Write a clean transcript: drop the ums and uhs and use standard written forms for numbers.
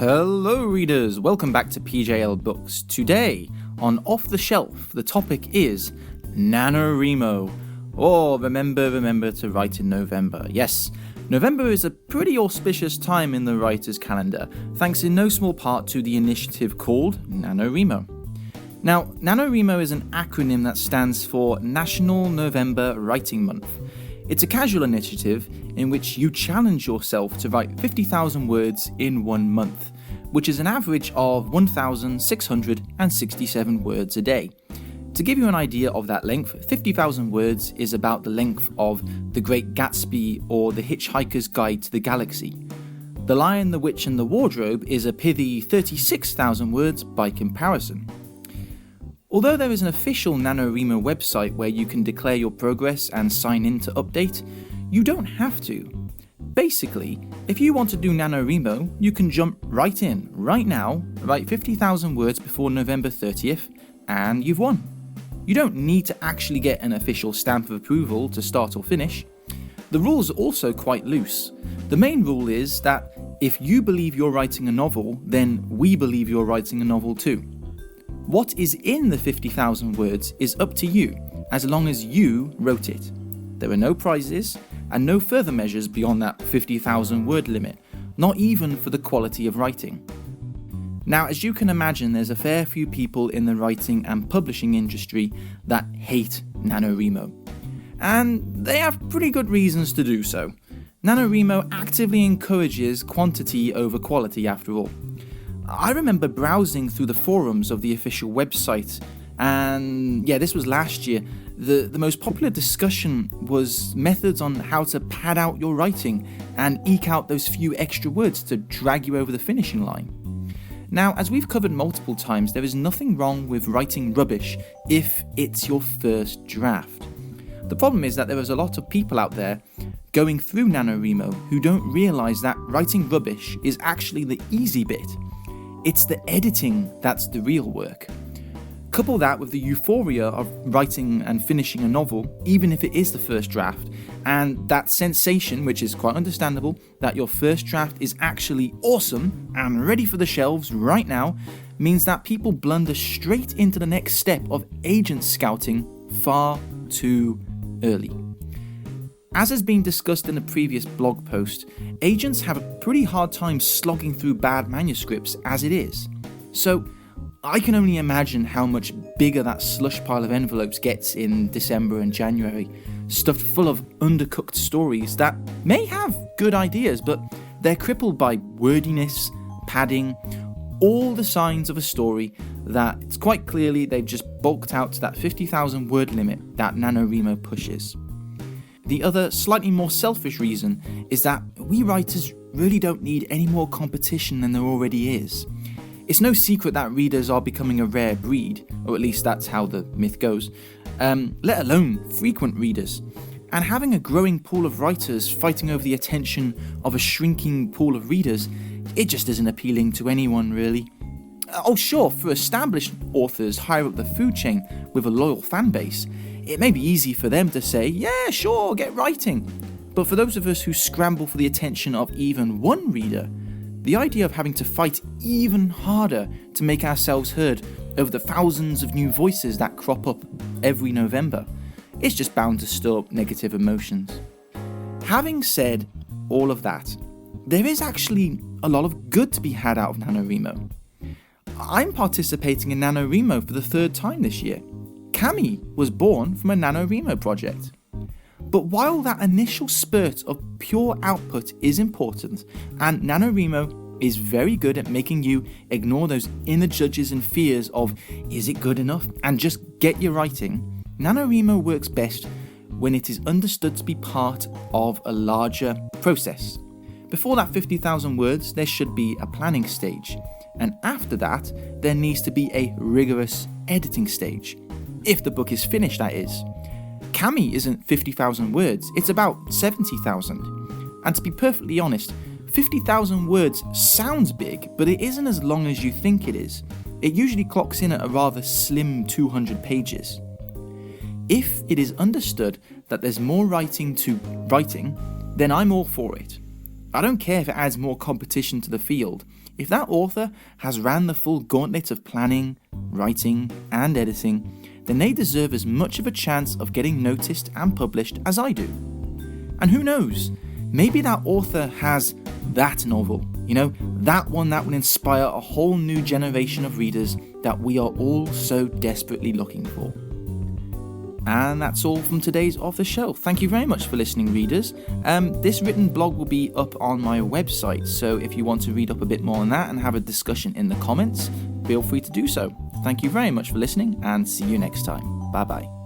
Hello readers, welcome back to PJL Books. Today, on Off the Shelf, the topic is NaNoWriMo. Oh, remember to write in November. Yes, November is a pretty auspicious time in the writer's calendar, thanks in no small part to the initiative called NaNoWriMo. Now, NaNoWriMo is an acronym that stands for National November Writing Month. It's a casual initiative in which you challenge yourself to write 50,000 words in 1 month, which is an average of 1,667 words a day. To give you an idea of that length, 50,000 words is about the length of The Great Gatsby or The Hitchhiker's Guide to the Galaxy. The Lion, the Witch and the Wardrobe is a pithy 36,000 words by comparison. Although there is an official NaNoWriMo website where you can declare your progress and sign in to update, you don't have to. Basically, if you want to do NaNoWriMo, you can jump right in, right now, write 50,000 words before November 30th, and you've won. You don't need to actually get an official stamp of approval to start or finish. The rules are also quite loose. The main rule is that if you believe you're writing a novel, then we believe you're writing a novel too. What is in the 50,000 words is up to you, as long as you wrote it. There are no prizes, and no further measures beyond that 50,000 word limit, not even for the quality of writing. Now, as you can imagine, there's a fair few people in the writing and publishing industry that hate NaNoWriMo. And they have pretty good reasons to do so. NaNoWriMo actively encourages quantity over quality after all. I remember browsing through the forums of the official website, and this was last year. The most popular discussion was methods on how to pad out your writing and eke out those few extra words to drag you over the finishing line. Now, as we've covered multiple times, there is nothing wrong with writing rubbish if it's your first draft. The problem is that there is a lot of people out there going through NaNoWriMo who don't realise that writing rubbish is actually the easy bit. It's the editing that's the real work. Couple that with the euphoria of writing and finishing a novel, even if it is the first draft, and that sensation, which is quite understandable, that your first draft is actually awesome and ready for the shelves right now, means that people blunder straight into the next step of agent scouting far too early. As has been discussed in a previous blog post, agents have a pretty hard time slogging through bad manuscripts as it is. So, I can only imagine how much bigger that slush pile of envelopes gets in December and January, stuffed full of undercooked stories that may have good ideas, but they're crippled by wordiness, padding, all the signs of a story that it's quite clearly they've just bulked out to that 50,000 word limit that NaNoWriMo pushes. The other, slightly more selfish reason is that we writers really don't need any more competition than there already is. It's no secret that readers are becoming a rare breed, or at least that's how the myth goes, let alone frequent readers. And having a growing pool of writers fighting over the attention of a shrinking pool of readers, it just isn't appealing to anyone really. Oh sure, for established authors higher up the food chain with a loyal fan base, it may be easy for them to say, yeah sure, get writing. But for those of us who scramble for the attention of even one reader, the idea of having to fight even harder to make ourselves heard over the thousands of new voices that crop up every November is just bound to stir up negative emotions. Having said all of that, there is actually a lot of good to be had out of NaNoWriMo. I'm participating in NaNoWriMo for the 3rd time this year. Cami was born from a NaNoWriMo project. But while that initial spurt of pure output is important, and NaNoWriMo is very good at making you ignore those inner judges and fears of, is it good enough, and just get your writing, NaNoWriMo works best when it is understood to be part of a larger process. Before that 50,000 words, there should be a planning stage, and after that, there needs to be a rigorous editing stage. If the book is finished, that is. Cami isn't 50,000 words, it's about 70,000. And to be perfectly honest, 50,000 words sounds big, but it isn't as long as you think it is. It usually clocks in at a rather slim 200 pages. If it is understood that there's more writing to writing, then I'm all for it. I don't care if it adds more competition to the field. if that author has ran the full gauntlet of planning, writing, and editing, then they deserve as much of a chance of getting noticed and published as I do. And who knows, maybe that author has that novel, that one that will inspire a whole new generation of readers that we are all so desperately looking for. And that's all from today's Off the Shelf. Thank you very much for listening, readers. This written blog will be up on my website, so if you want to read up a bit more on that and have a discussion in the comments, feel free to do so. Thank you very much for listening, and see you next time. Bye bye.